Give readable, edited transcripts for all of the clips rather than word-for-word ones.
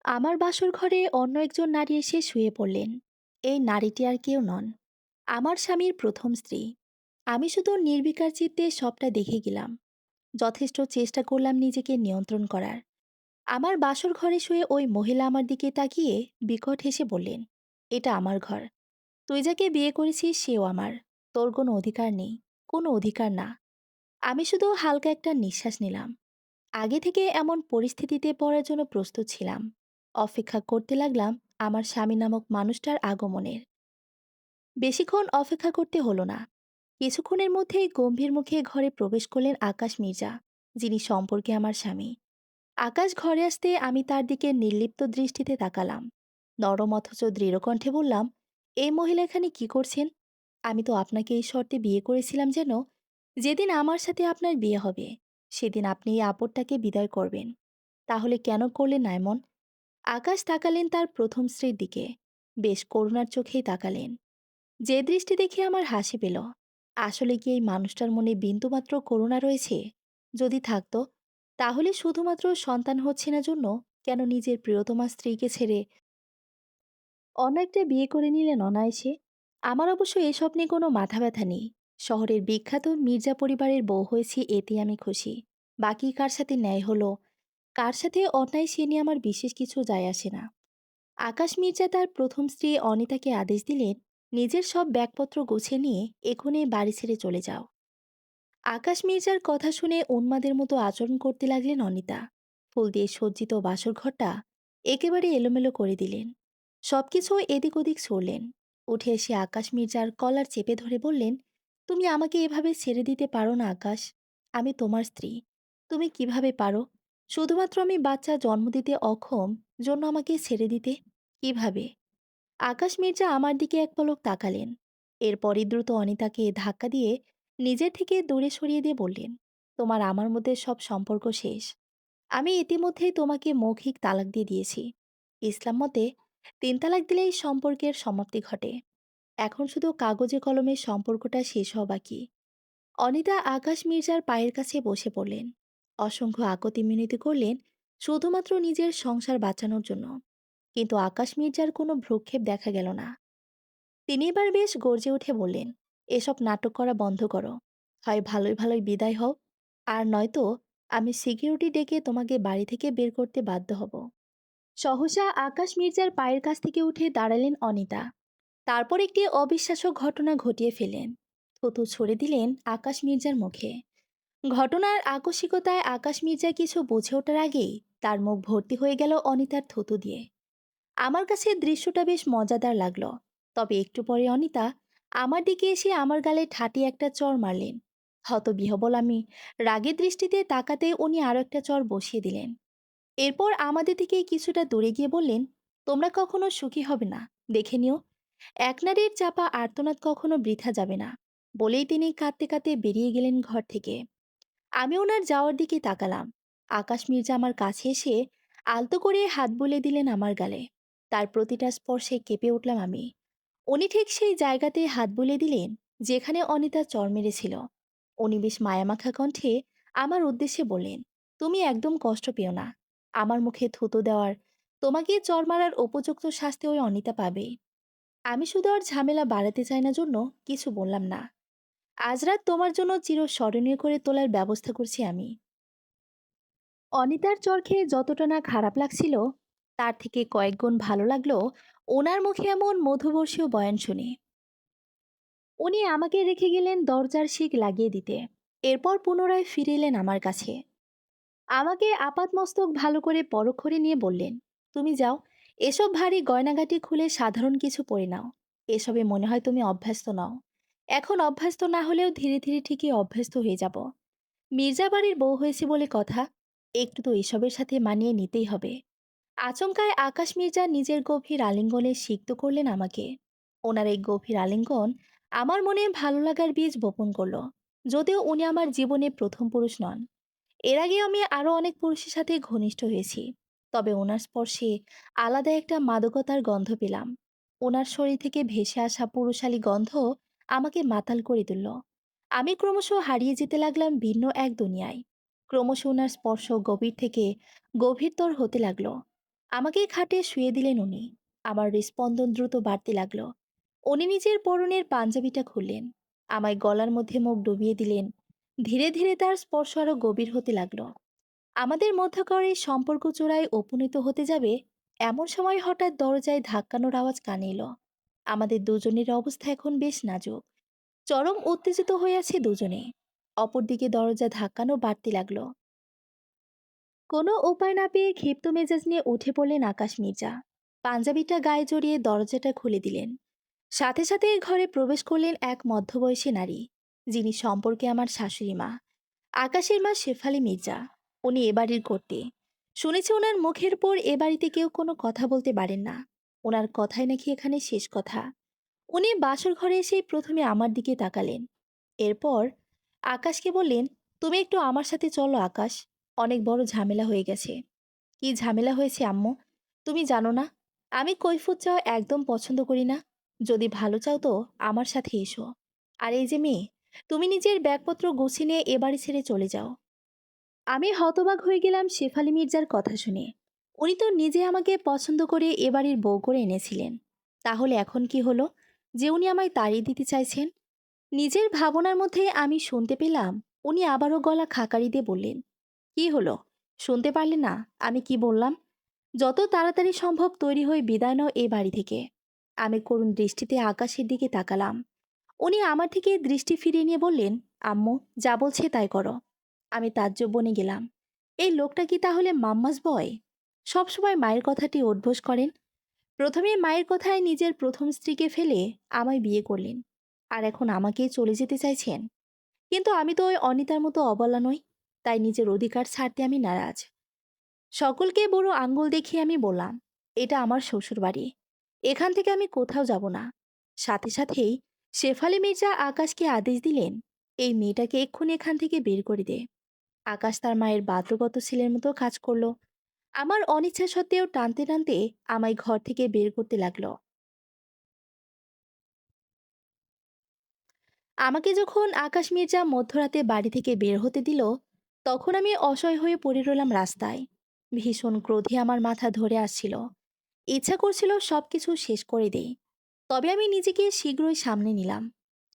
আমার বাসর ঘরে অন্য একজন নারী এসে শুয়ে পড়লেন। এই নারীটি আর কেউ নন, আমার স্বামীর প্রথম স্ত্রী। আমি শুধু নির্বিকার চিত্তে সবটা দেখে গেলাম। যথেষ্ট চেষ্টা করলাম নিজেকে নিয়ন্ত্রণ করার। আমার বাসর ঘরে শুয়ে ওই মহিলা আমার দিকে তাকিয়ে বিকট হেসে বললেন, এটা আমার ঘর। তুই যাকে বিয়ে করেছিস সেও আমার। তোর কোনো অধিকার নেই। কোনো অধিকার না। আমি শুধু হালকা একটা নিঃশ্বাস নিলাম। আগে থেকে এমন পরিস্থিতিতে পড়ার জন্য প্রস্তুত ছিলাম। অপেক্ষা করতে লাগলাম আমার স্বামী নামক মানুষটার আগমনের। বেশিক্ষণ অপেক্ষা করতে হলো না। কিছুক্ষণের মধ্যেই গম্ভীর মুখে ঘরে প্রবেশ করলেন আকাশ মির্জা, যিনি সম্পর্কে আমার স্বামী। আকাশ ঘরে আসতে আমি তার দিকে নির্লিপ্ত দৃষ্টিতে তাকালাম। নরম অথচ দৃঢ় কণ্ঠে বললাম, এই মহিলা এখানে কি করছেন? আমি তো আপনাকে এই শর্তে বিয়ে করেছিলাম যেন যেদিন আমার সাথে আপনার বিয়ে হবে সেদিন আপনি এই আপদটাকে বিদায় করবেন। তাহলে কেন করলেন না এমন? আকাশ তাকালেন তার প্রথম স্ত্রীর দিকে। বেশ করুণার চোখেই তাকালেন। যে দৃষ্টি দেখে আমার হাসি পেল। আসলে কি এই মানুষটার মনে বিন্দুমাত্র করুণা রয়েছে? যদি থাকতো, তাহলে শুধুমাত্র সন্তান হচ্ছে না জন্য কেন নিজের প্রিয়তমা স্ত্রীকে ছেড়ে অন্য একটা বিয়ে করে নিলেন অনায়াসে? আমার অবশ্য এসব নিয়ে কোনো মাথা ব্যথা নেই। শহরের বিখ্যাত মির্জা পরিবারের বউ হয়েছি, এতে আমি খুশি। বাকি কার সাথে ন্যায় হলো, কার সাথে অন্যায়, সে নিয়ে আমার বিশেষ কিছু যায় আসে না। আকাশ মির্জা তার প্রথম স্ত্রী অনিতাকে আদেশ দিলেন, নিজের সব ব্যাগপত্র গুছিয়ে নিয়ে এখনই বাড়ি ছেড়ে চলে যাও। আকাশ মির্জার কথা শুনে উন্মাদের মতো আচরণ করতে লাগলেন অনিতা। ফুল দিয়ে সজ্জিত বাসর ঘরটা একেবারে এলোমেলো করে দিলেন। সবকিছু এদিক ওদিক ছড়লেন। উঠে এসে আকাশ মির্জার কলার চেপে ধরে বললেন, তুমি আমাকে এভাবে ছেড়ে দিতে পারো না আকাশ। আমি তোমার স্ত্রী। তুমি কিভাবে পারো? শুধুমাত্র আমি বাচ্চা জন্ম দিতে অক্ষম জন্য আমাকে ছেড়ে দিতে? কিভাবে? আকাশ মির্জা আমার দিকে এক পলক তাকালেন। এরপরই দ্রুত অনিতাকে ধাক্কা দিয়ে নিজের থেকে দূরে সরিয়ে দিয়ে বললেন, তোমার আমার মধ্যে সব সম্পর্ক শেষ। আমি ইতিমধ্যেই তোমাকে মৌখিক তালাক দিয়ে দিয়েছি। ইসলাম মতে ৩ তালাক দিলেই সম্পর্কের সমাপ্তি ঘটে। এখন শুধু কাগজে কলমের সম্পর্কটা শেষ হওয়া বাকি। অনিতা আকাশ মির্জার পায়ের কাছে বসে পড়লেন। অসংখ্য আকতি মিনতি করলেন, শুধুমাত্র নিজের সংসার বাঁচানোর জন্য। কিন্তু আকাশ মির্জার কোনো ভ্রুক্ষেপ দেখা গেল না। তিনি এবার বেশ গর্জে উঠে বললেন, এসব নাটক করা বন্ধ করো। হয় ভালোই ভালোই বিদায় হও, আর নয়তো আমি সিকিউরিটি ডেকে তোমাকে বাড়ি থেকে বের করতে বাধ্য হব। সহসা আকাশ মির্জার পায়ের কাছ থেকে উঠে দাঁড়ালেন অনিতা। তারপর একটি অবিশ্বাস্য ঘটনা ঘটিয়ে ফেলেন। থুতু ছড়ে দিলেন আকাশ মির্জার মুখে। ঘটনার আকস্মিকতায় আকাশ মির্জা কিছু বুঝে ওঠার আগেই তার মুখ ভর্তি হয়ে গেল অনিতার থুতু দিয়ে। আমার কাছে দৃশ্যটা বেশ মজাদার লাগলো। তবে একটু পরে অনিতা আমার দিকে এসে আমার গালে ঠাটি একটা চড় মারলেন। হতবিহবল আমি রাগের দৃষ্টিতে তাকাতে উনি আরো একটা চড় বসিয়ে দিলেন। এরপর আমাদের থেকে কিছুটা দূরে গিয়ে বললেন, তোমরা কখনো সুখী হবে না, দেখে নিও। এক নারীর চাপা আর্তনাদ কখনো বৃথা যাবে না। বলেই তিনি কাঁদতে কাঁদতে বেরিয়ে গেলেন ঘর থেকে। আমি ওনার যাওয়ার দিকে তাকালাম। আকাশ মির্জা আমার কাছে এসে আলতো করে হাত বুলিয়ে দিলেন আমার গালে। তার প্রতিটা স্পর্শে কেঁপে উঠলাম আমি। উনি ঠিক সেই জায়গাতে হাত বুলিয়ে দিলেন যেখানে অনিতা চর মেরেছিল। উনি বেশ মায়ামাখা কণ্ঠে আমার উদ্দেশ্যে বললেন, তুমি একদম কষ্ট পেও না। আমার মুখে থুতো দেওয়ার, তোমাকে চর মারার উপযুক্ত শাস্তি ওই অনিতা পাবে। আমি শুধু আর ঝামেলা বাড়াতে চাই না জন্য কিছু বললাম না। আজ রাত তোমার জন্য চিরস্মরণীয় করে তোলার ব্যবস্থা করছি আমি। অনিতার চর খেয়ে যতটা না খারাপ লাগছিল, তার থেকে কয়েক গুণ ভালো লাগলো ওনার মুখে এমন মধুবর্ষীয় বয়ান শুনে। উনি আমাকে রেখে গেলেন দরজার শিক লাগিয়ে দিতে। এরপর পুনরায় ফিরে এলেন আমার কাছে। আমাকে আপাতমস্তক ভালো করে পরখ করে নিয়ে বললেন, তুমি যাও, এসব ভারী গয়নাগাটি খুলে সাধারণ কিছু পরে নাও। এসবে মনে হয় তুমি অভ্যস্ত নও। এখন অভ্যস্ত না হলেও ধীরে ধীরে ঠিকই অভ্যস্ত হয়ে যাব। মির্জা বাড়ির বউ হয়েছে বলে কথা, একটু তো এসবের সাথে মানিয়ে নিতেই হবে। আচমকায় আকাশ মির্জা নিজের গভীর আলিঙ্গনে সিক্ত করলেন আমাকে। ওনার এই গভীর আলিঙ্গন আমার মনে ভালো লাগার বীজ বপন করলো। যদিও উনি আমার জীবনে প্রথম পুরুষ নন। এর আগে আমি আরো অনেক পুরুষের সাথে ঘনিষ্ঠ হয়েছি। তবে ওনার স্পর্শে আলাদা একটা মাদকতার গন্ধ পেলাম। ওনার শরীর থেকে ভেসে আসা পুরুষালী গন্ধ আমাকে মাতাল করে তুলল। আমি ক্রমশ হারিয়ে যেতে লাগলাম ভিন্ন এক দুনিয়ায়। ক্রমশ ওনার স্পর্শ গভীর থেকে গভীরতর হতে লাগলো। আমাকে খাটে শুয়ে দিলেন উনি। আমার হৃস্পন্দন দ্রুত বাড়তে লাগলো। উনি নিজের পরনের পাঞ্জাবিটা খুললেন, আমায় গলার মধ্যে মুখ ডুবিয়ে দিলেন। ধীরে ধীরে তার স্পর্শ আরো গভীর হতে লাগলো। আমাদের মধ্যকার এই সম্পর্ক চূড়ায় উপনীত হতে যাবে এমন সময় হঠাৎ দরজায় ধাক্কানোর আওয়াজ কানে এলো। আমাদের দুজনের অবস্থা এখন বেশ নাজুক। চরম উত্তেজিত হয়ে আছে দুজনে। অপরদিকে দরজা ধাক্কানো বাড়তে লাগলো। কোনো উপায় না পেয়ে ক্ষিপ্ত মেজাজ নিয়ে উঠে পড়লেন আকাশ মির্জা। পাঞ্জাবিটা গায়ে জড়িয়ে দরজাটা খুলে দিলেন। সাথে সাথে ঘরে প্রবেশ করলেন এক মধ্যবয়সী নারী, যিনি সম্পর্কে আমার শাশুড়ি মা, আকাশের মা শেফালি মির্জা। উনি এ বাড়ির কর্ত্রী। শুনেছি ওনার মুখের পর এ বাড়িতে কেউ কোনো কথা বলতে পারেন না। ওনার কথাই নাকি এখানে শেষ কথা। উনি বাসর ঘরে এসেই প্রথমে আমার দিকে তাকালেন। এরপর আকাশকে বললেন, তুমি একটু আমার সাথে চলো আকাশ। অনেক বড় ঝামেলা হয়ে গেছে। কি ঝামেলা হয়েছে আম্মু? তুমি জানো না? আমি কৈফিয়ত চাওয়া একদম পছন্দ করি না। যদি ভালো চাও তো আমার সাথে এসো। আর এই যে মেয়ে, তুমি নিজের ব্যাগপত্র গুছিয়ে নিয়ে এ বাড়ি ছেড়ে চলে যাও। আমি হতবাক হয়ে গেলাম শেফালি মির্জার কথা শুনে। উনি তো নিজে আমাকে পছন্দ করে এ বাড়ির বউ করে এনেছিলেন। তাহলে এখন কি হলো যে উনি আমায় তাড়িয়ে দিতে চাইছেন? নিজের ভাবনার মধ্যে আমি শুনতে পেলাম উনি আবারও গলা খাকারি দিয়ে বললেন, কি হলো? শুনতে পারলে না আমি কি বললাম? যত তাড়াতাড়ি সম্ভব তৈরি হয়ে বিদায় নাও এ বাড়ি থেকে। আমি করুণ দৃষ্টিতে আকাশের দিকে তাকালাম। উনি আমার থেকে দৃষ্টি ফিরিয়ে নিয়ে বললেন, আম্মু যা বলছে তাই করো। আমি তাজ্জব বনে গেলাম। এই লোকটা কি তাহলে মাম্মাস বয়? সবসময় মায়ের কথাটি উদ্বোস করেন। প্রথমে মায়ের কথায় নিজের প্রথম স্ত্রীকে ফেলে আমায় বিয়ে করলেন, আর এখন আমাকেই চলে যেতে চাইছেন। কিন্তু আমি তো ওই অনিতার মতো অবলা নই। তাই নিজের অধিকার ছাড়তে আমি নারাজ। সকলকে বড় আঙ্গুল দেখিয়ে আমি বললাম, এটা আমার শ্বশুর বাড়ি। এখান থেকে আমি কোথাও যাব না। সাথে সাথেই শেফালি মির্জা আকাশকে আদেশ দিলেন, এই মেয়েটাকে এক্ষুনি এখান থেকে বের করে দে। আকাশ তার মায়ের বাধ্যগত ছেলের মতো কাজ করলো। আমার অনিচ্ছা সত্ত্বেও টানতে টানতে আমায় ঘর থেকে বের করতে লাগলো। আমাকে যখন আকাশ মির্জা মধ্যরাতে বাড়ি থেকে বের হতে দিল, তখন আমি অসহায় হয়ে পড়ে রইলাম রাস্তায়। ভীষণ ক্রোধে আমার মাথা ধরে আসছিল। ইচ্ছা করছিল সবকিছু শেষ করে দেই। তবে আমি নিজেকে শীঘ্রই সামনে নিলাম।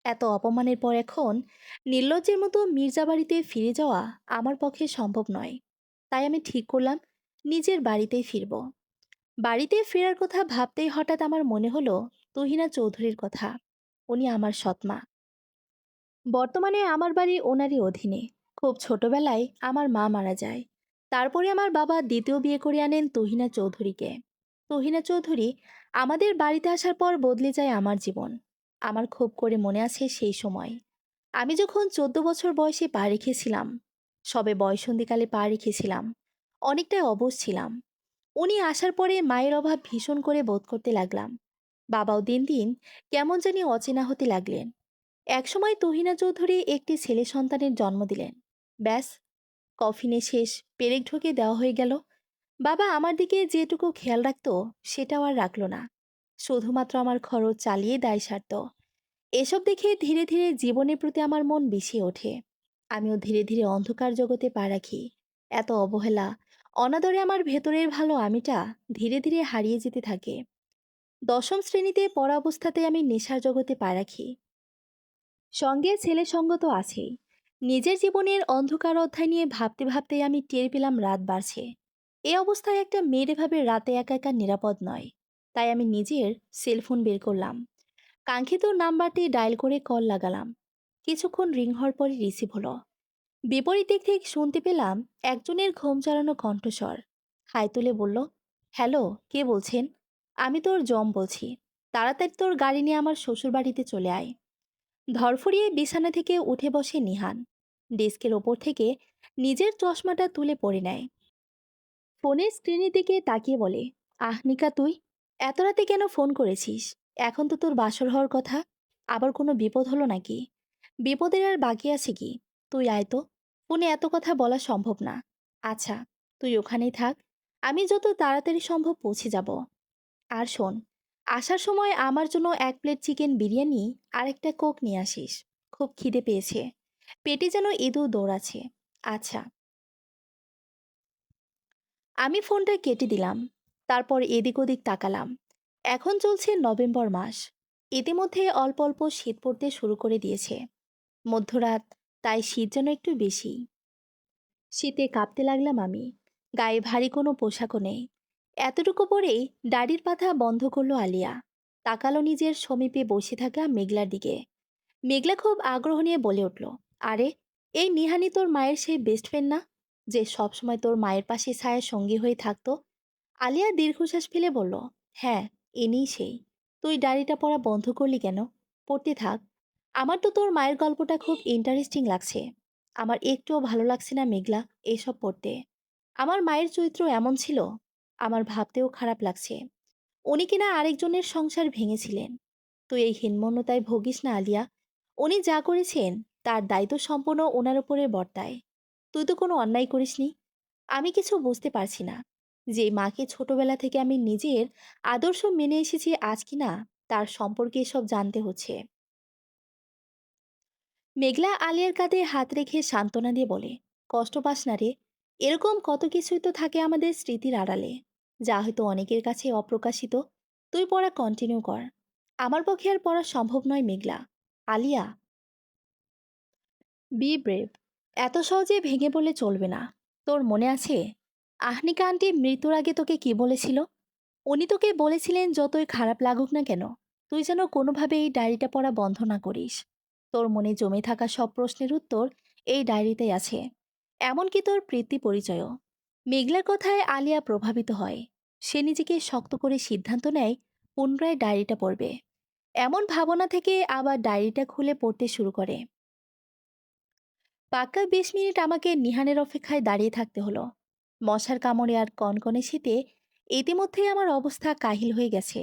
এত অপমানের পর এখন নির্লজ্জের মতো মির্জা বাড়িতে ফিরে যাওয়া আমার পক্ষে সম্ভব নয়। তাই আমি ঠিক করলাম নিজের বাড়িতেই ফিরব। বাড়িতে ফেরার কথা ভাবতেই হঠাৎ আমার মনে হলো তুহিনা চৌধুরীর কথা। উনি আমার সৎমা। বর্তমানে আমার বাড়ি ওনারই অধীনে। খুব ছোটবেলায় আমার মা মারা যায়। তারপরে আমার বাবা দ্বিতীয় বিয়ে করে আনেন তুহিনা চৌধুরীকে। তুহিনা চৌধুরী আমাদের বাড়িতে আসার পর বদলে যায় আমার জীবন। আমার খুব করে মনে আছে সেই সময় আমি যখন 14 বছর বয়সে পা রেখেছিলাম। সবে বয়সন্ধিকালে পা রেখেছিলাম। অনেকটাই অবশ ছিলাম। উনি আসার পরে মায়ের অভাব ভীষণ করে বোধ করতে লাগলাম। বাবাও দিন দিন কেমন জানি অচেনা হতে লাগলেন। একসময় তুহিনা চৌধুরী একটি ছেলে সন্তানের জন্ম দিলেন। ব্যাস, কফিনে শেষ, পেরেক ঢুকে দেওয়া হয়ে গেল। বাবা আমার দিকে যেটুকু খেয়াল রাখতো সেটাও আর রাখলো না। শুধুমাত্র আমার খরচ চালিয়ে দায় সারত। এসব দেখে ধীরে ধীরে জীবনের প্রতি আমার মন বিষিয়ে ওঠে। আমিও ধীরে ধীরে অন্ধকার জগতে পা রাখি। এত অবহেলা, অনাদরে আমার ভেতরের ভালো আমিটা ধীরে ধীরে হারিয়ে যেতে থাকে। দশম শ্রেণীতে পড়া অবস্থাতে আমি নেশার জগতে পা রাখি। সঙ্গে ছেলে সঙ্গ তো আছেই। নিজের জীবনের অন্ধকার অধ্যায় নিয়ে ভাবতে ভাবতেই আমি টের পেলাম রাত বাড়ছে। এই অবস্থায় একটা মেয়ের এভাবে রাতে একা একা নিরাপদ নয়। তাই আমি নিজের সেলফোন বের করলাম। কাঙ্ক্ষিত নাম্বারটি ডায়াল করে কল লাগালাম। কিছুক্ষণ রিং হওয়ার পরে রিসিভ হলো। বিপরীত দিক থেকে শুনতে পেলাম একজনের ঘুম চালানো কণ্ঠস্বর। হাই তুলে বলল, হ্যালো, কে বলছেন? আমি তোর জম বলছি। তাড়াতাড়ি তোর গাড়ি নিয়ে আমার শ্বশুর বাড়িতে চলে আয়। ধরফরিয়ে বিছানা থেকে উঠে বসে নিহান। ডেস্কের ওপর থেকে নিজের চশমাটা তুলে পড়ে নেয়। ফোনের স্ক্রিনের দিকে তাকিয়ে বলে, আহ নিকা তুই এত রাতে কেন ফোন করেছিস? এখন তো তোর বাসর হওয়ার কথা। আবার কোনো বিপদ হলো নাকি? বিপদের আর বাকি আছে কি? তুই আয় তো। ফোনে এত কথা বলা সম্ভব না। আচ্ছা, তুই ওখানেই থাক। আমি যত তাড়াতাড়ি সম্ভব পৌঁছে যাব। আর শোন, আসার সময় আমার জন্য 1 প্লেট চিকেন বিরিয়ানি আর একটা কোক নিয়ে আসিস। খুব খিদে পেয়েছে। পেটে যেন ইঁদুর দৌড়াচ্ছে। আচ্ছা। আমি ফোনটা কেটে দিলাম। তারপর এদিক ওদিক তাকালাম। এখন চলছে নভেম্বর মাস। ইতিমধ্যে অল্প অল্প শীত পড়তে শুরু করে দিয়েছে। মধ্যরাত, তাই শীত যেন একটু বেশি। শীতে কাঁপতে লাগলাম আমি। গায়ে ভারী কোনো পোশাকও নেই। এতটুকু পরেই দাড়ির পাথা বন্ধ করলো আলিয়া। তাকালো নিজের সমীপে বসে থাকা মেঘলার দিকে। মেঘলা খুব আগ্রহ নিয়ে বলে উঠল, আরে, এই নিহানি তোর মায়ের সেই বেস্ট ফ্রেন্ড না, যে সবসময় তোর মায়ের পাশে ছায়া সঙ্গী হয়ে থাকতো? আলিয়া দীর্ঘশ্বাস ফেলে বলল, হ্যাঁ, ইনিই সেই। তুই ডায়েরিটা পড়া বন্ধ করলি কেন? পড়তে থাক। আমার তো তোর মায়ের গল্পটা খুব ইন্টারেস্টিং লাগছে। আমার একটুও ভালো লাগছে না মেঘলা এসব পড়তে। আমার মায়ের চরিত্র এমন ছিল, আমার ভাবতেও খারাপ লাগছে। উনি কিনা আরেকজনের সংসার ভেঙেছিলেন। তুই এই হীনমন্যতায় ভোগিস না আলিয়া। উনি যা করেছেন তার দায়িত্ব সম্পূর্ণ ওনার উপরে বর্তায়। তুই তো কোনো অন্যায় করিসনি। আমি কিছু বুঝতে পারছি না, যে মাকে ছোটবেলা থেকে আমি নিজের আদর্শ মেনে এসেছি, আজ কিনা তার সম্পর্কে এসব জানতে হচ্ছে। মেঘলা আলিয়ার কাঁধে হাত রেখে সান্ত্বনা দিয়ে বলে, কষ্ট পাস না রে। এরকম কত কিছুই তো থাকে আমাদের স্মৃতির আড়ালে, যা হয়তো অনেকের কাছে অপ্রকাশিত। তুই পড়া কন্টিনিউ কর। আমার পক্ষে আর পড়া সম্ভব নয় মেঘলা। Alia, B brave. এত সহজে ভেঙে পড়লে চলবে না। তোর মনে আছে আহনিকা আন্টি মৃত্যুর আগে তোকে কি বলেছিল? উনি তোকে বলেছিলেন যতই খারাপ লাগুক না কেন, তুই যেন কোনোভাবে এই ডায়েরিটা পড়া বন্ধ না করিস। তোর মনে জমে থাকা সব প্রশ্নের উত্তর এই ডায়েরিতেই আছে, এমনকি তোর প্রীতি পরিচয়ও। মেঘলার কথায় আলিয়া প্রভাবিত হয়। সে নিজেকে শক্ত করে সিদ্ধান্ত নেয় পুনরায় ডায়েরিটা পড়বে। এমন ভাবনা থেকে আবার ডায়েরিটা খুলে পড়তে শুরু করে। পাক্কা 20 মিনিট আমাকে নিহানের অপেক্ষায় দাঁড়িয়ে থাকতে হলো। মশার কামড়ে আর কনকনে শীতে ইতিমধ্যেই আমার অবস্থা কাহিল হয়ে গেছে।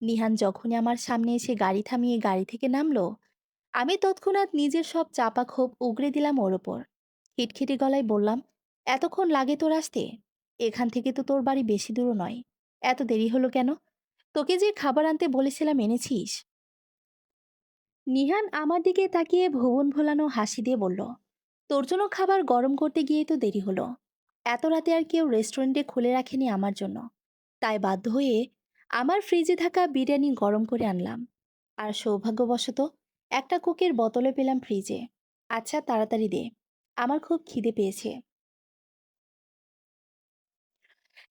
নিহান যখনই আমার সামনে এসে গাড়ি থামিয়ে গাড়ি থেকে নামলো, আমি তৎক্ষণাৎ নিজের সব চাপা ক্ষোভ উগরে দিলাম ওর ওপর। খিটখিটে গলায় বললাম, এতক্ষণ লাগে তোর আসতে? এখান থেকে তো তোর বাড়ি বেশি দূরও নয়। এত দেরি হলো কেন? তোকে যে খাবার আনতে বলেছিলাম এনেছিস? নিহান আমার দিকে তাকিয়ে ভুবন ভোলানো হাসি দিয়ে বলল, তোর জন্য খাবার গরম করতে গিয়েই তো দেরি হলো। এত রাতে আর কেউ রেস্টুরেন্টে খুলে রাখেনি আমার জন্য, তাই বাধ্য হয়ে আমার ফ্রিজে থাকা বিরিয়ানি গরম করে আনলাম। আর সৌভাগ্যবশত একটা কোকের বোতলে পেলাম ফ্রিজে। আচ্ছা, তাড়াতাড়ি দে, আমার খুব খিদে পেয়েছে।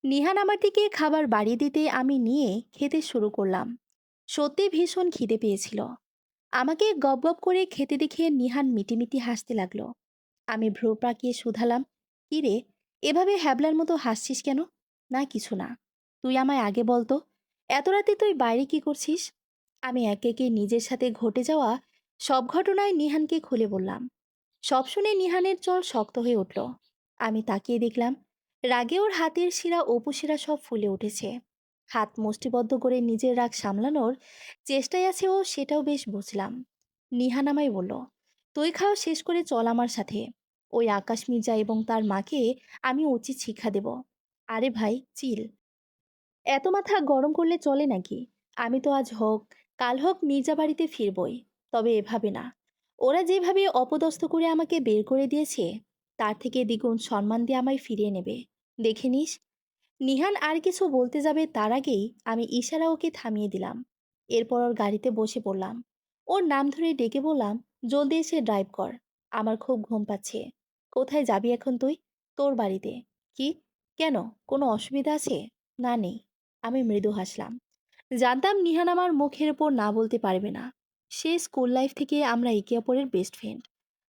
নিহান আমার দিকে খাবার বাড়িয়ে দিতে আমি নিয়ে খেতে শুরু করলাম। সত্যি ভীষণ খিদে পেয়েছিল। আমাকে গপ করে খেতে দেখে নিহান মিটিমিটি হাসতে লাগলো। আমি ভ্রু পাকিয়ে শুধালাম, কি রে, এভাবে হ্যাবলার মতো হাসছিস কেন? না, কিছু না। তুই আমায় আগে বলতো, এত রাতে তুই বাইরে কি করছিস? আমি একে একে নিজের সাথে ঘটে যাওয়া সব ঘটনায় নিহানকে খুলে বললাম। সব শুনে নিহানের চল শক্ত হয়ে উঠল। আমি তাকিয়ে দেখলাম, রাগে ওর হাতের শিরা উপশিরা সব ফুলে উঠেছে। হাত মুষ্টিবদ্ধ করে নিজের রাগ সামলানোর চেষ্টায় আছে ও, সেটাও বেশ বুঝলাম। নিহান আমায় বলল, তুই খাওয়া শেষ করে চল আমার সাথে। ওই আকাশ মির্জা এবং তার মাকে আমি উচিত শিক্ষা দেব। আরে ভাই, চিল। এত মাথা গরম করলে চলে নাকি? আমি তো আজ হোক কাল হোক মির্জা বাড়িতে ফিরবই, তবে এভাবে না। ওরা যেভাবে অপদস্থ করে আমাকে বের করে দিয়েছে, তার থেকে দ্বিগুণ সম্মান দিয়ে আমায় ফিরিয়ে নেবে। দেখে নিস। নিহান আর কিছু বলতে যাবে তার আগেই আমি ইশারা ওকে থামিয়ে দিলাম। এরপর ওর গাড়িতে বসে পড়লাম। ওর নাম ধরে ডেকে বললাম, জলদি এসে ড্রাইভ কর। আমার খুব ঘুম পাচ্ছে। কোথায় যাবি এখন তুই? তোর বাড়িতে। কি? কেন? কোনো অসুবিধা আছে? না, নেই। আমি মৃদু হাসলাম। জানতাম নিহান আমার মুখের ওপর না বলতে পারবে না। সে স্কুল লাইফ থেকে আমরা একে অপরের বেস্ট ফ্রেন্ড।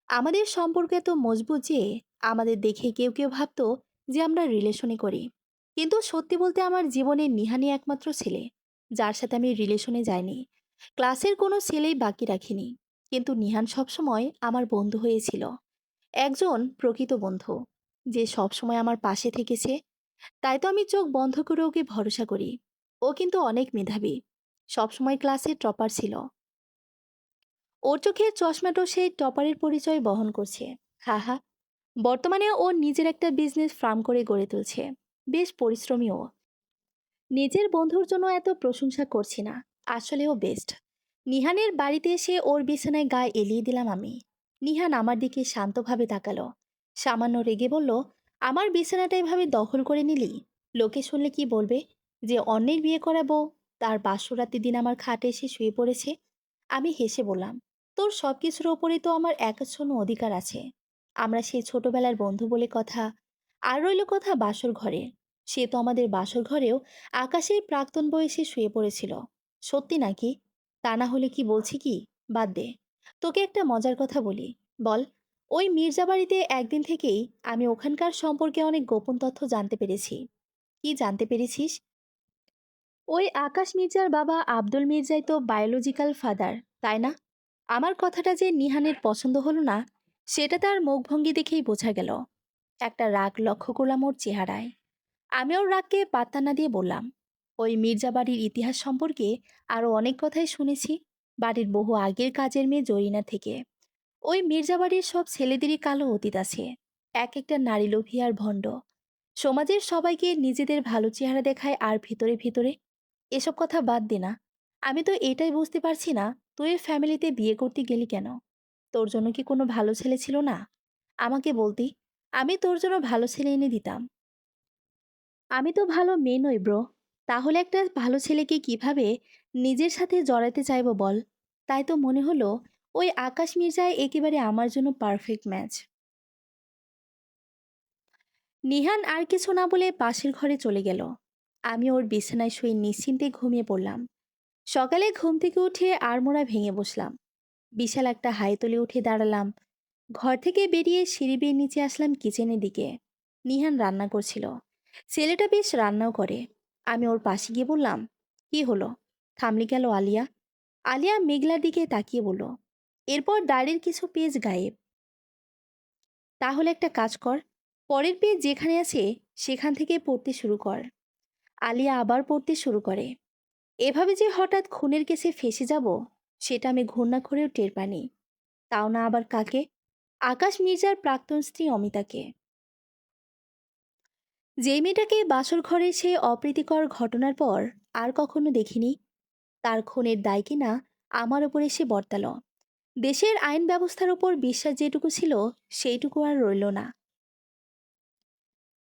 আমাদের সম্পর্ক এত মজবুত যে আমাদের দেখে কেউ কেউ ভাবতো যে আমরা রিলেশনে করি। কিন্তু সত্যি বলতে আমার জীবনে নিহানই একমাত্র ছেলে যার সাথে আমি রিলেশনে যাইনি। ক্লাসের কোনো ছেলেই বাকি রাখিনি। কিন্তু নিহান সবসময় আমার বন্ধু হয়েছিল। একজন প্রকৃত বন্ধু, যে সবসময় আমার পাশে থেকেছে। তাই তো আমি চোখ বন্ধ করে ওকে ভরসা করি। ও কিন্তু অনেক মেধাবী, সবসময় ক্লাসের টপার ছিল। ওর চোখের চশমাটাও সেই টপারের পরিচয় বহন করছে। হা হা। বর্তমানে ও নিজের একটা বিজনেস ফার্ম করে গড়ে তুলছে। বেশ পরিশ্রমী ও। নিজের বন্ধুর জন্য এত প্রশংসা করছি না, আসলে ও বেস্ট। নিহানের বাড়িতে এসে ওর বিছানায় গায়ে এলিয়ে দিলাম আমি। নিহান আমার দিকে শান্তভাবে তাকালো। সামান্য রেগে বলল, আমার বিছানাটা এভাবে দখল করে নিলি, লোকে শুনলে কি বলবে? যে অন্যের বিয়ে করাবো তার বাসরাতের দিন আমার খাটে এসে শুয়ে পড়েছে। আমি হেসে বললাম, তোর সব কিছুর ওপরেই তো আমার একাচ্ছন্ন অধিকার আছে। আমরা সেই ছোটবেলার বন্ধু বলে কথা। আর রইল কথা বাসর ঘরে, সে তো আমাদের বাসর ঘরেও আকাশের প্রাক্তন বয়সে শুয়ে পড়েছিল। সত্যি নাকি? তা না হলে কি বলছি কি, বাদ দে। তোকে একটা মজার কথা বলি, বল। ওই মির্জাবাড়িতে একদিন থেকেই আমি ওখানকার সম্পর্কে অনেক গোপন তথ্য জানতে পেরেছি। কি জানতে পেরেছিস? ওই আকাশ মির্জার বাবা আব্দুল মির্জাই তো বায়োলজিক্যাল ফাদার, তাই না? আমার কথাটা যে নিহানের পছন্দ হলো না, সেটা তার মুখভঙ্গি দেখেই বোঝা গেল। একটা রাগ লক্ষ্য করলাম ওর চেহারায়। আমি ওর রাগকে পাত্তা না দিয়ে বললাম, ওই মির্জা বাড়ির ইতিহাস সম্পর্কে আরও অনেক কথাই শুনেছি। বাড়ির বহু আগের কাজের মেয়ে জরিনা থেকে। ওই মির্জা বাড়ির সব ছেলেদেরই কালো অতীত আছে। এক একটা নারী লোভী আর ভণ্ড। সমাজের সবাইকে নিজেদের ভালো চেহারা দেখায়, আর ভিতরে ভিতরে এসব কথা বাদ দে না। আমি তো এটাই বুঝতে পারছি না, তুই এর ফ্যামিলিতে বিয়ে করতে গেলি কেন? তোর জন্য কি কোনো ভালো ছেলে ছিল না? আমাকে বলতি, আমি তোর জন্য ভালো ছেলে এনে দিতাম। আমি তো ভালো মেয়ে নই ব্রো। তাহলে একটা ভালো ছেলেকে কিভাবে নিজের সাথে জড়াতে চাইবো বল? তাই তো মনে হলো ওই আকাশ মির্জায় একেবারে আমার জন্য পারফেক্ট ম্যাচ। নিহান আর কিছু না বলে পাশের ঘরে চলে গেল। আমি ওর বিছানায় শুয়ে নিশ্চিন্তে ঘুমিয়ে পড়লাম। সকালে ঘুম থেকে উঠে আড়মোড়া ভেঙে বসলাম। বিশাল একটা হাই তুলে উঠে দাঁড়ালাম। ঘর থেকে বেরিয়ে সিঁড়ি বেয়ে নিচে আসলাম কিচেনের দিকে। নিহান রান্না করছিল। ছেলেটা বেশ রান্নাও করে। আমি ওর পাশে গিয়ে বললাম, কি হলো, থামলি গেল আলিয়া? আলিয়া মেঘলার দিকে তাকিয়ে বলল, এরপর ডায়েরির কিছু পেজ গায়েব। তাহলে একটা কাজ কর, পরের পেজ যেখানে আছে সেখান থেকে পড়তে শুরু কর। আলিয়া আবার পড়তে শুরু করে। এভাবে যে হঠাৎ খুনের কেসে ফেঁসে যাব, সেটা আমি ঘূর্ণা করেও টের পানি। তাও না আবার কাকে? আকাশ মির্জার প্রাক্তন স্ত্রী অমিতাকে। যে মেয়েটাকে বাসর ঘরে সে অপ্রীতিকর ঘটনার পর আর কখনো দেখিনি, তার খুনের দায় কিনা আমার ওপর এসে বর্তালো। দেশের আইন ব্যবস্থার উপর বিশ্বাস যেটুকু ছিল, সেইটুকু আর রইল না।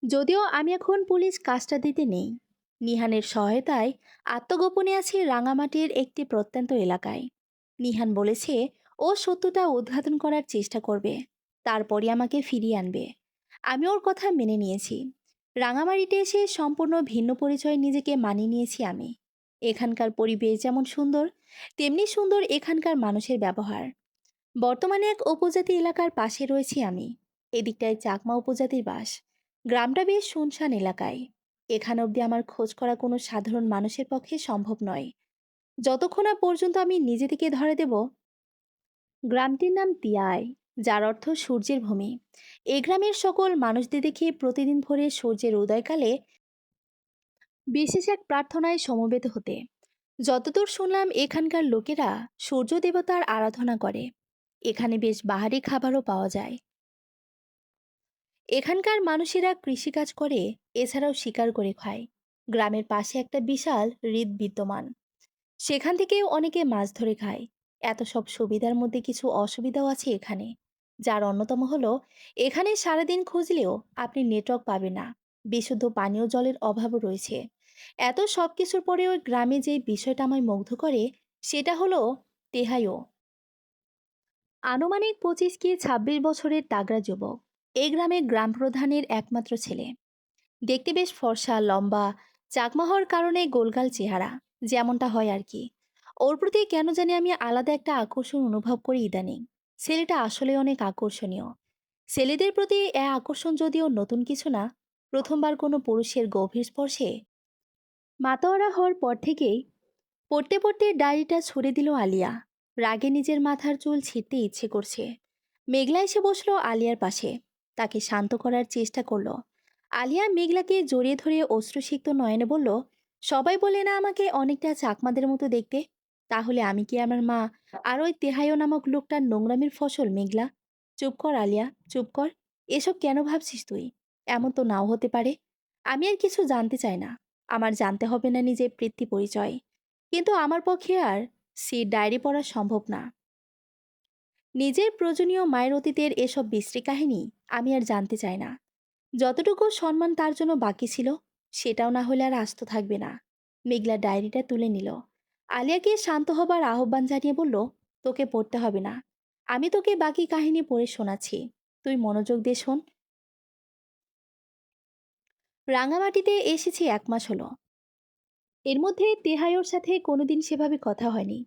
যদিও আমি এখন পুলিশ কাজটা দিতে নেই, নিহানের সহায়তায় আত্মগোপনে আছি রাঙামাটির একটি প্রত্যন্ত এলাকায়। নিহান বলেছে ও সত্যতা উদ্ঘাটন করার চেষ্টা করবে, তারপরই আমাকে ফিরিয়ে আনবে। আমি ওর কথা মেনে নিয়েছি। রাঙামাটিতে এসে সম্পূর্ণ ভিন্ন পরিচয়ে নিজেকে মানিয়ে নিয়েছি আমি। এখানকার পরিবেশ যেমন সুন্দর, তেমনি সুন্দর এখানকার মানুষের ব্যবহার। বর্তমানে এক উপজাতি এলাকার পাশে রয়েছি আমি। এদিকটায় চাকমা উপজাতির বাস। গ্রামটা বেশ শুনশান এলাকায়। এখানে অবধি আমার খোঁজ করা কোনো সাধারণ মানুষের পক্ষে সম্ভব নয়, যতক্ষণ না পর্যন্ত আমি নিজে থেকে ধরে দেব। গ্রামটির নাম তিয়াই, যার অর্থ সূর্যের ভূমি। এই গ্রামের সকল মানুষদের দেখি প্রতিদিন ভোরে সূর্যের উদয়কালে বিশেষ এক প্রার্থনায় সমবেত হতে। যতদূর শুনলাম এখানকার লোকেরা সূর্য দেবতার আরাধনা করে। এখানে বেশ বাহারি খাবারও পাওয়া যায়। এখানকার মানুষেরা কৃষিকাজ করে, এছাড়াও শিকার করে খায়। গ্রামের পাশে একটা বিশাল হ্রদ বিদ্যমান, সেখান থেকেও অনেকে মাছ ধরে খায়। এত সব সুবিধার মধ্যে কিছু অসুবিধাও আছে এখানে, যার অন্যতম হলো এখানে সারাদিন খুঁজলেও আপনি নেটওয়ার্ক পাবেন না। বিশুদ্ধ পানীয় জলের অভাবও রয়েছে। এত সব কিছুর পরেও গ্রামে যে বিষয়টা আমায় মুগ্ধ করে, সেটা হলো তেহাইও। আনুমানিক 25 কি 26 বছরের তাগড়া যুবক। এই গ্রামের গ্রাম প্রধানের একমাত্র ছেলে। দেখতে বেশ ফর্সা, লম্বা, চাকমা হওয়ার কারণে গোলগাল চেহারা, যেমনটা হয় আর কি। ওর প্রতি কেন জানি আমি আলাদা একটা আকর্ষণ অনুভব করি ইদানিং। ছেলেটা আসলে অনেক আকর্ষণীয়। ছেলেদের প্রতি এ আকর্ষণ যদিও নতুন কিছু না, প্রথমবার কোনো পুরুষের গভীর স্পর্শে মাতোয়ারা হওয়ার পর থেকেই। পড়তে পড়তে ডায়েরিটা ছুড়ে দিল আলিয়া। রাগে নিজের মাথার চুল ছিঁড়তে ইচ্ছে করছে। মেঘলা এসে বসলো আলিয়ার পাশে। তাকে শান্ত করার চেষ্টা করলো। আলিয়া মেঘলাকে জড়িয়ে ধরে অশ্রুসিক্ত নয়নে বলল, সবাই বলে না আমাকে অনেকটা চাকমাদের মতো দেখতে? তাহলে আমি কি আমার মা আর ওই তেহাইও নামক লোকটার নোংরামির ফসল মেঘলা? চুপ কর আলিয়া, চুপ কর। এসব কেন ভাবছিস তুই? এমন তো নাও হতে পারে। আমি আর কিছু জানতে চাই না। আমার জানতে হবে না নিজের বৃত্তি পরিচয়। কিন্তু আমার পক্ষে আর সে ডায়েরি পড়া সম্ভব না। নিজের প্রয়োজনীয় মায়ের অতীতের এসব বিশ্রী কাহিনী আমি আর জানতে চাই না। যতটুকু সম্মান তার জন্য বাকি ছিল, সেটাও না হলে আর আস্ত থাকবে না। মেঘলা ডায়েরিটা তুলে নিল। আলিয়াকে শান্ত হবার আহ্বান জানিয়ে বলল, তোকে পড়তে হবে না, আমি তোকে বাকি কাহিনী পড়ে শোনাচ্ছি, তুই মনোযোগ দিয়ে শোন। রাঙামাটিতে এসেছি 1 মাস হলো। এর মধ্যে তেহাইয়ের সাথে কোনোদিন সেভাবে কথা হয়নি।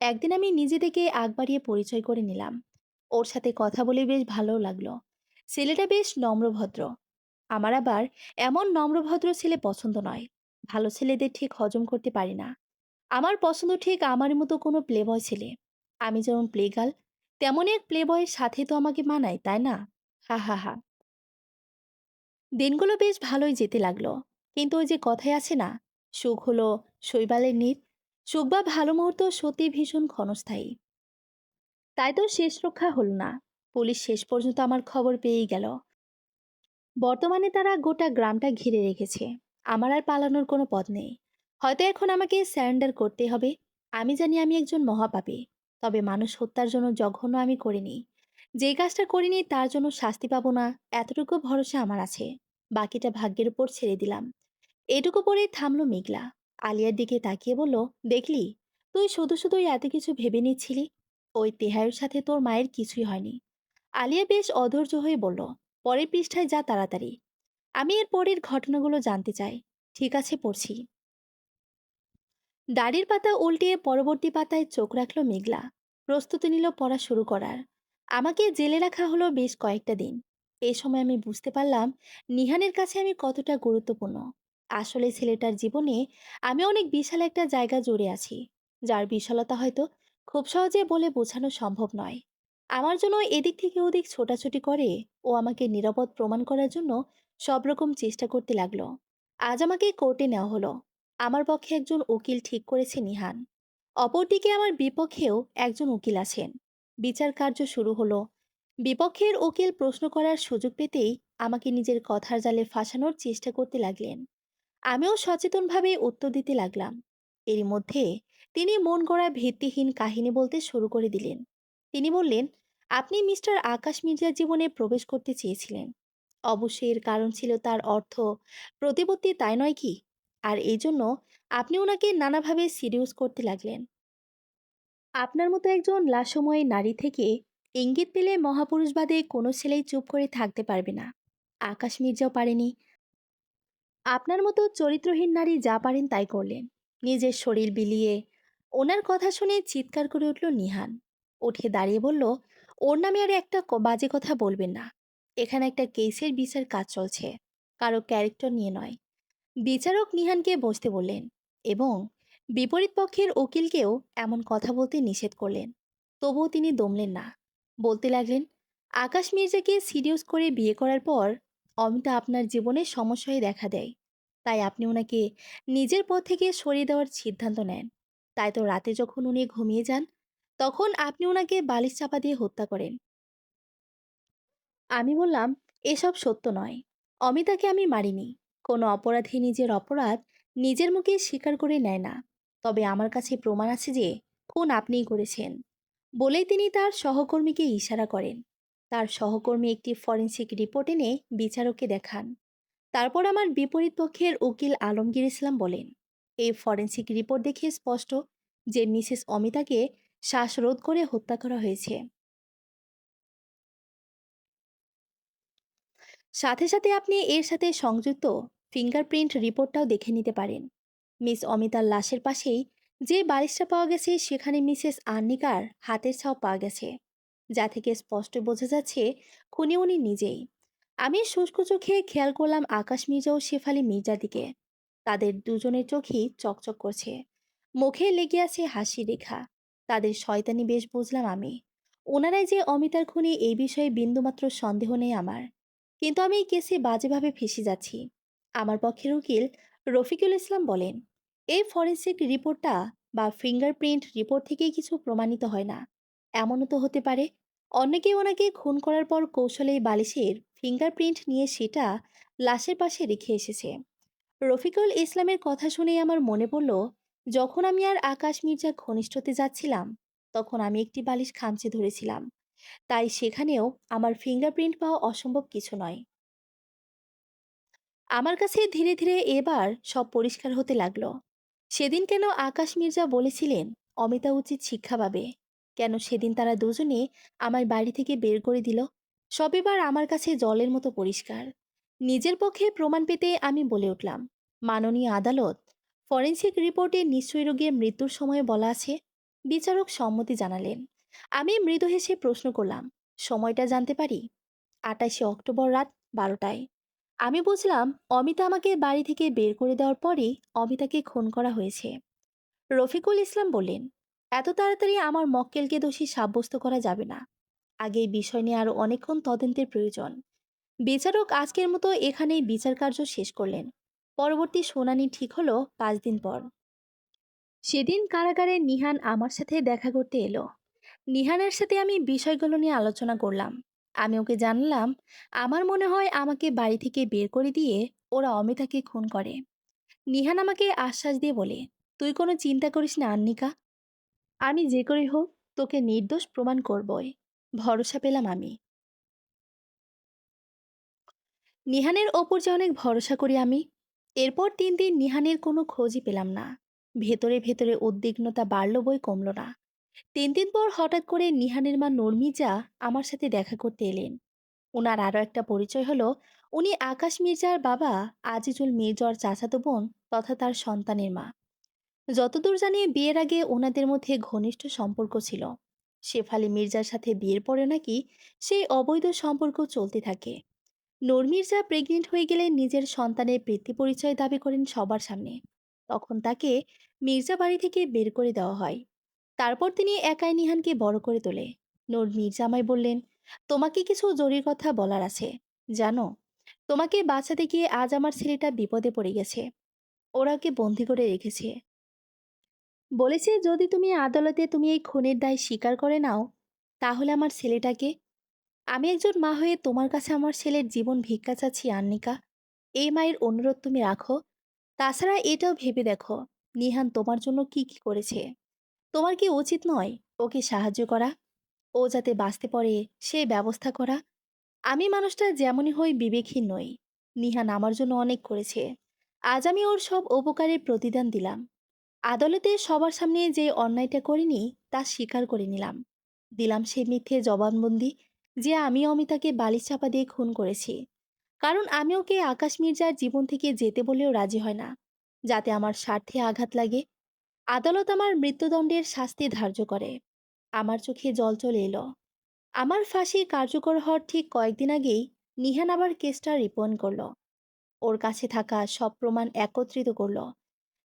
একদিন আমি নিজে থেকে আগ বাড়িয়ে পরিচয় করে নিলাম। ওর সাথে কথা বলে বেশ ভালো লাগলো। ছেলেটা বেশ নম্রভদ্র। আমার আবার এমন নম্রভদ্র ছেলে পছন্দ নয়। ভালো ছেলেদের ঠিক হজম করতে পারি না। আমার পছন্দ ঠিক আমার মতো কোনো প্লেবয় ছেলে। আমি যেমন প্লে গার্ল, তেমনই এক প্লেবয়ের সাথে তো আমাকে মানায়, তাই না? হা হা হা। দিনগুলো বেশ ভালোই যেতে লাগলো। কিন্তু ওই যে কথায় আছে না, সুখ হলো শৈবালের নীড়। সুখ বা ভালো মুহূর্ত সত্যি ভীষণ ক্ষণস্থায়ী। তাই তো শেষ রক্ষা হলো না। পুলিশ শেষ পর্যন্ত আমার খবর পেয়েই গেল। বর্তমানে তারা গোটা গ্রামটা ঘিরে রেখেছে। আমার আর পালানোর কোনো পথ নেই। হয়তো এখন আমাকে স্যারেন্ডার করতে হবে। আমি জানি আমি একজন মহাপাপী। তবে মানুষ হত্যার জন্য জঘন্য আমি করিনি। যেই কাজটা করিনি তার জন্য শাস্তি পাবো না, এতটুকু ভরসা আমার আছে। বাকিটা ভাগ্যের উপর ছেড়ে দিলাম। এটুকু পরেই থামলো মেঘলা। আলিয়ার দিকে তাকিয়ে বলল, দেখলি, তুই শুধু শুধুই এত কিছু ভেবে নিচ্ছিলি। ওই তেহাইয়ের সাথে তোর মায়ের কিছুই হয়নি। আলিয়া বেশ অধৈর্য হয়ে বলল, পরের পৃষ্ঠায় যা তাড়াতাড়ি। আমি এর পরের ঘটনাগুলো জানতে চাই। ঠিক আছে, পড়ছি। দাড়ির পাতা উল্টিয়ে পরবর্তী পাতায় চোখ রাখল মেঘলা। প্রস্তুতি নিল পড়া শুরু করার। আমাকে জেলে রাখা হলো বেশ কয়েকটা দিন। এই সময় আমি বুঝতে পারলাম নিহানের কাছে আমি কতটা গুরুত্বপূর্ণ। আসলে ছেলেটার জীবনে আমি অনেক বিশাল একটা জায়গা জুড়ে আছি, যার বিশালতা হয়তো খুব সহজে বলে বোঝানো সম্ভব নয়। আমার জন্য এদিক থেকে ওদিক ছোটাছুটি করে ও আমাকে নিরাপদ প্রমাণ করার জন্য সব রকম চেষ্টা করতে লাগলো। আজ আমাকে কোর্টে নেওয়া হলো। আমার পক্ষে একজন উকিল ঠিক করেছে নিহান। অপরদিকে আমার বিপক্ষেও একজন উকিল আছেন। বিচার কার্য শুরু হলো। বিপক্ষের উকিল প্রশ্ন করার সুযোগ পেতেই আমাকে নিজের কথার জালে ফাঁসানোর চেষ্টা করতে লাগলেন। আমিও সচেতনভাবে উত্তর দিতে লাগলাম। এরই মধ্যে তিনি মন গড়া ভিত্তিহীন কাহিনী বলতে শুরু করে দিলেন। তিনি বললেন, আপনি মিস্টার আকাশ মির্জার জীবনে প্রবেশ করতে চেয়েছিলেন। অবশ্যই এর কারণ ছিল তার অর্থ প্রতিপত্তি, তাই নয় কি? আর এই জন্য আপনি ওনাকে নানাভাবে সিরিয়াস করতে লাগলেন। আপনার মতো একজন লাশময়ী নারী থেকে ইঙ্গিত পেলে মহাপুরুষবাদে কোনো ছেলেই চুপ করে থাকতে পারবে না। আকাশ মির্জাও পারেনি। আপনার মতো চরিত্রহীন নারী যা পারেন তাই করলেন, নিজের শরীর বিলিয়ে। ওনার কথা শুনে চিৎকার করে উঠল নিহান। উঠে দাঁড়িয়ে বলল, ওর নামে আর একটা বাজে কথা বলবেন না। এখানে একটা কেসের বিচার কাজ চলছে, কারো ক্যারেক্টার নিয়ে নয়। বিচারক নিহানকে বসতে বললেন এবং বিপরীত পক্ষের উকিলকেও এমন কথা বলতে নিষেধ করলেন। তবুও তিনি দমলেন না। বলতে লাগলেন, আকাশ মির্জাকে সিরিয়াস করে বিয়ে করার পর অমিতা আপনার জীবনে সমস্যা হয়ে দেখা দেয়। তাই আপনি ওনাকে নিজের পথ থেকে সরিয়ে দেওয়ার সিদ্ধান্ত নেন। তাই তো রাতে যখন উনি ঘুমিয়ে যান, তখন আপনি ওনাকে বালিশ চাপা দিয়ে হত্যা করেন। আমি বললাম, এসব সত্য নয়। অমিতাকে আমি মারিনি। কোনো অপরাধী নিজের অপরাধ নিজের মুখে স্বীকার করে নেয় না। তবে আমার কাছে প্রমাণ আছে যে খুন আপনিই করেছেন। বলেই তিনি তার সহকর্মীকে ইশারা করেন। তার সহকর্মী একটি ফরেনসিক রিপোর্ট এনে বিচারককে দেখান। তারপর আমার বিপরীত পক্ষের উকিল আলমগীর ইসলাম বলেন, এই ফরেনসিক রিপোর্ট দেখে স্পষ্ট যে মিসেস অমিতাকে শ্বাসরোধ করে হত্যা করা হয়েছে। সাথে সাথে আপনি এর সাথে সংযুক্ত ফিঙ্গারপ্রিন্ট রিপোর্টটাও দেখে নিতে পারেন। মিস অমিতার লাশের পাশেই যে বালিশটা পাওয়া গেছে সেখানে মিসেস আর্নিকার হাতের ছাপ পাওয়া গেছে, যা থেকে স্পষ্ট বোঝা যাচ্ছে খুনি উনি নিজেই। আমি শুষ্ক চোখে খেয়াল করলাম আকাশ মির্জা ও শেফালি মির্জার দিকে। তাদের দুজনের চোখই চকচক করছে, মুখে লেগে আছে হাসি রেখা। তাদের শয়তানি বেশ বুঝলাম আমি। ওনারাই যে অমিতার খুনি এই বিষয়ে বিন্দুমাত্র সন্দেহ নেই আমার। কিন্তু আমি এই কেসে বাজেভাবে ফেঁসে যাচ্ছি। আমার পক্ষের উকিল রফিকুল ইসলাম বলেন, এই ফরেনসিক রিপোর্টটা বা ফিঙ্গারপ্রিন্ট রিপোর্ট থেকেই কিছু প্রমাণিত হয় না। এমনও তো হতে পারে অনেকে ওনাকে খুন করার পর কৌশলে এই বালিশের ফিঙ্গারপ্রিন্ট নিয়ে সেটা লাশের পাশে রেখে এসেছে। রফিকুল ইসলামের কথা শুনেই আমার মনে পড়ল, যখন আমি আর আকাশ মির্জা ঘনিষ্ঠতে যাচ্ছিলাম, তখন আমি একটি বালিশ খামচে ধরেছিলাম। তাই সেখানেও আমার ফিঙ্গারপ্রিন্ট পাওয়া অসম্ভব কিছু নয়। আমার কাছে ধীরে ধীরে এবার সব পরিষ্কার হতে লাগলো। সেদিন কেন আকাশ মির্জা বলেছিলেন অমিতা উচিত শিক্ষা পাবে? কেন সেদিন তারা দুজনে আমার বাড়ি থেকে বের করে দিল? সব এবার আমার কাছে জলের মতো পরিষ্কার। নিজের পক্ষে প্রমাণ পেতে আমি বলে উঠলাম, মাননীয় আদালত, ফরেনসিক রিপোর্টে নিশ্চয়ই রোগীর মৃত্যুর সময় বলা আছে। বিচারক সম্মতি জানালেন। আমি মৃদু হেসে প্রশ্ন করলাম, সময়টা জানতে পারি? 28শে অক্টোবর রাত 12টায়। আমি বুঝলাম অমিতা আমাকে বাড়ি থেকে বের করে দেওয়ার পরেই অমিতাকে খুন করা হয়েছে। রফিকুল ইসলাম বললেন, এত তাড়াতাড়ি আমার মক্কেলকে দোষী সাব্যস্ত করা যাবে না। আগে এই বিষয় নিয়ে আরো অনেকক্ষণ তদন্তের প্রয়োজন। বিচারক আজকের মতো এখানেই বিচার কার্য শেষ করলেন। পরবর্তী শুনানি ঠিক হলো 5 দিন পর। সেদিন কারাগারে নিহান আমার সাথে দেখা করতে এলো। নিহানের সাথে আমি বিষয়গুলো নিয়ে আলোচনা করলাম। আমি ওকে জানলাম, আমার মনে হয় আমাকে বাড়ি থেকে বের করে দিয়ে ওরা অমিতাকে খুন করে। নিহান আমাকে আশ্বাস দিয়ে বলে, তুই কোনো চিন্তা করিস না আন্নিকা, আমি যে করেই হোক তোকে নির্দোষ প্রমাণ করবই। ভরসা পেলাম আমি। নিহানের ওপর যে অনেক ভরসা করি আমি। এরপর 3 দিন নিহানের কোনো খোঁজই পেলাম না। ভেতরে ভেতরে উদ্বিগ্নতা বাড়ল বই কমল না। 3 দিন পর হঠাৎ করে নিহানের মা নর্মিজা আমার সাথে দেখা করতে এলেন। ওনার আরও একটা পরিচয় হলো, উনি আকাশ মির্জার বাবা আজিজুল মির্জার চাচাতো বোন তথা তার সন্তানের মা। যতদূর জানি বিয়ের আগে ওনাদের মধ্যে ঘনিষ্ঠ সম্পর্ক ছিল। শেফালি মির্জার সাথে বিয়ের পরে নাকি সেই অবৈধ সম্পর্ক চলতে থাকে। নূর মির্জা প্রেগনেন্ট হয়ে গেলে নিজের সন্তানের পিতৃ পরিচয় দাবি করেন সবার সামনে। তখন তাকে মির্জা বাড়ি থেকে বের করে দেওয়া হয়। তারপর তিনি একাই নিহানকে বড় করে তোলে। নূর মির্জা আমায় বললেন, তোমাকে কিছু জরুরি কথা বলার আছে। জানো, তোমাকে বাঁচাতে গিয়ে আজ আমার ছেলেটা বিপদে পড়ে গেছে। ওরা ওকে বন্দি করে রেখেছে। বলেছে যদি তুমি আদালতে তুমি এই খুনের দায় স্বীকার করে নাও, তাহলে আমার ছেলেটাকে, আমি একজন মা হয়ে তোমার কাছে আমার ছেলের জীবন ভিক্ষা চাচ্ছি আন্নিকা। এই মায়ের অনুরোধ তুমি রাখো। তাছাড়া এটাও ভেবে দেখো, নিহান তোমার জন্য কি কি করেছে। তোমার কি উচিত নয় ওকে সাহায্য করা? ও যাতে বাঁচতে পারে সে ব্যবস্থা করা? আমি মানুষটা যেমনই হই বিবেকহীন নই। নিহান আমার জন্য অনেক করেছে। আজ আমি ওর সব উপকারের প্রতিদান দিলাম। আদালতে সবার সামনে যে অন্যায়টা করিনি তা স্বীকার করে নিলাম। দিলাম সে মিথ্যে জবানবন্দি যে আমি অমিতাকে বালিশ চাপা দিয়ে খুন করেছি। কারণ আমি ওকে আকাশ মির্জার জীবন থেকে যেতে বলেও রাজি হয় না, যাতে আমার স্বার্থে আঘাত লাগে। আদালত আমার মৃত্যুদণ্ডের শাস্তি ধার্য করে। আমার চোখে জল চলে এলো। আমার ফাঁসি কার্যকর হওয়ার ঠিক কয়েকদিন আগেই নিহান আবার কেসটা রিপোর্ট করলো। ওর কাছে থাকা সব প্রমাণ একত্রিত করলো,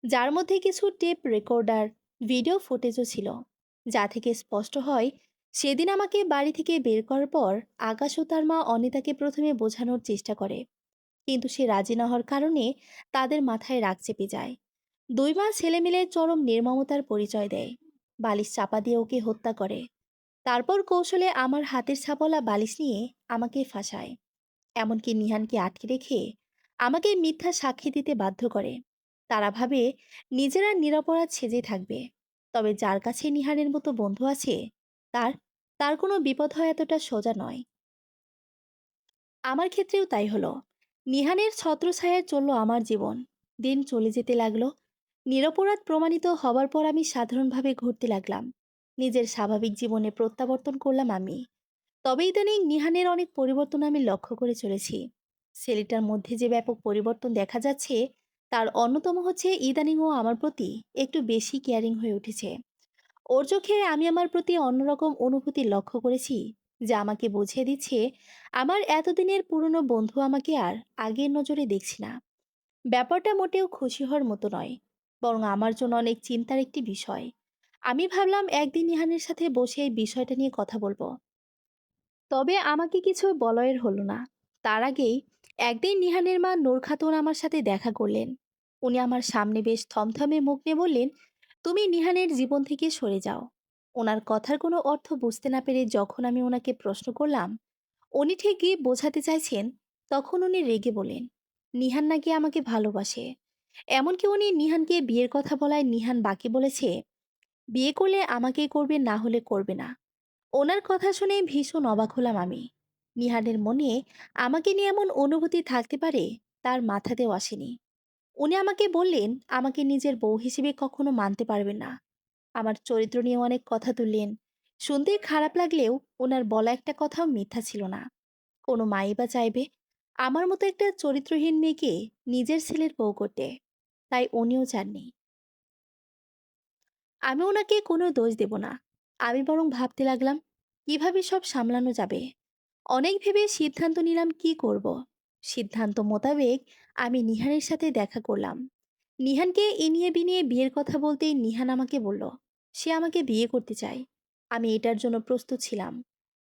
যার মধ্যে কিছু টেপ রেকর্ডার, ভিডিও ফুটেজও ছিল। যা থেকে স্পষ্ট হয়, সেদিন আমাকে বাড়ি থেকে বের করার পর আকাশ ও তার মা অনিতাকে প্রথমে বোঝানোর চেষ্টা করে। কিন্তু সে রাজি না হওয়ার কারণে তাদের মাথায় রাগ চেপে যায়। 2 মা ছেলে মিলে চরম নির্মমতার পরিচয় দেয়। বালিশ চাপা দিয়ে ওকে হত্যা করে। তারপর কৌশলে আমার হাতের ছাপলা বালিশ নিয়ে আমাকে ফাঁসায়। এমনকি নিহানকে আটকে রেখে আমাকে মিথ্যা সাক্ষী দিতে বাধ্য করে। তারা ভাবে নিজেরা নিরপরাধ সেজে থাকবে। তবে যার কাছে নিহানের মতো বন্ধু আছে, তার তার কোনো বিপদ হয় এতটা সোজা নয়। আমার ক্ষেত্রেও তাই হলো। নিহানের ছত্রছায়ায় চলল আমার জীবন। দিন চলে যেতে লাগলো। নিরপরাধ প্রমাণিত হবার পর আমি সাধারণভাবে ঘুরতে লাগলাম। নিজের স্বাভাবিক জীবনে প্রত্যাবর্তন করলাম আমি। তবে ইদানিং নিহানের অনেক পরিবর্তন আমি লক্ষ্য করে চলেছি। ছেলেটার মধ্যে যে ব্যাপক পরিবর্তন দেখা যাচ্ছে, তার অন্যতম হচ্ছে ইদানিং ও আমার প্রতি একটু বেশি কেয়ারিং হয়ে উঠেছে। ওর চোখে আমি আমার প্রতি অন্যরকম অনুভূতি লক্ষ্য করেছি, যা আমাকে বুঝিয়ে দিচ্ছে আমার এতদিনের পুরনো বন্ধু আমাকে আর আগের নজরে দেখছি না। ব্যাপারটা মোটেও খুশি হওয়ার মতো নয়, বরং আমার জন্য অনেক চিন্তার একটি বিষয়। আমি ভাবলাম একদিন নিহানের সাথে বসে এই বিষয়টা নিয়ে কথা বলবো। তবে আমাকে কিছু বলয়ের হলো না। তার আগেই একদিন নিহানের মা নূর খাতুন আমার সাথে দেখা করলেন। উনি আমার সামনে বেশ থমথমে মুখ নিয়ে বললেন, তুমি নিহানের জীবন থেকে সরে যাও। ওনার কথার কোনো অর্থ বুঝতে না পেরে যখন আমি ওনাকে প্রশ্ন করলাম উনি ঠিকই বোঝাতে চাইছেন, তখন উনি রেগে বলেন, নিহান নাকি আমাকে ভালোবাসে। এমনকি উনি নিহানকে বিয়ের কথা বলায় নিহান বাকি বলেছে, বিয়ে করলে আমাকেই করবে, না হলে করবে না। ওনার কথা শুনে ভীষণ অবাক হলাম আমি। নিহানের মনে আমাকে নিয়ে এমন অনুভূতি থাকতে পারে তার মাথাতেও আসেনি। উনি আমাকে বললেন, আমাকে নিজের বউ হিসেবে কখনো মানতে পারবেন না। আমার চরিত্র নিয়ে অনেক কথা তুললেন। শুনতে খারাপ লাগলেও ওনার বলা একটা কথাও মিথ্যা ছিল না। কোনো মাই বা চাইবে আমার মতো একটা চরিত্রহীন মেয়েকে নিজের ছেলের বউ করতে? তাই উনিও চাননি। আমি ওনাকে কোনো দোষ দেব না। আমি বরং ভাবতে লাগলাম কিভাবে সব সামলানো যাবে। অনেক ভেবে সিদ্ধান্ত নিলাম কি করব। সিদ্ধান্ত মোতাবেক আমি নিহানের সাথে দেখা করলাম। নিহানকে ইনিয়ে বিনিয়ে বিয়ের কথা বলতেই নিহান আমাকে বলল সে আমাকে বিয়ে করতে চায়। আমি এটার জন্য প্রস্তুত ছিলাম।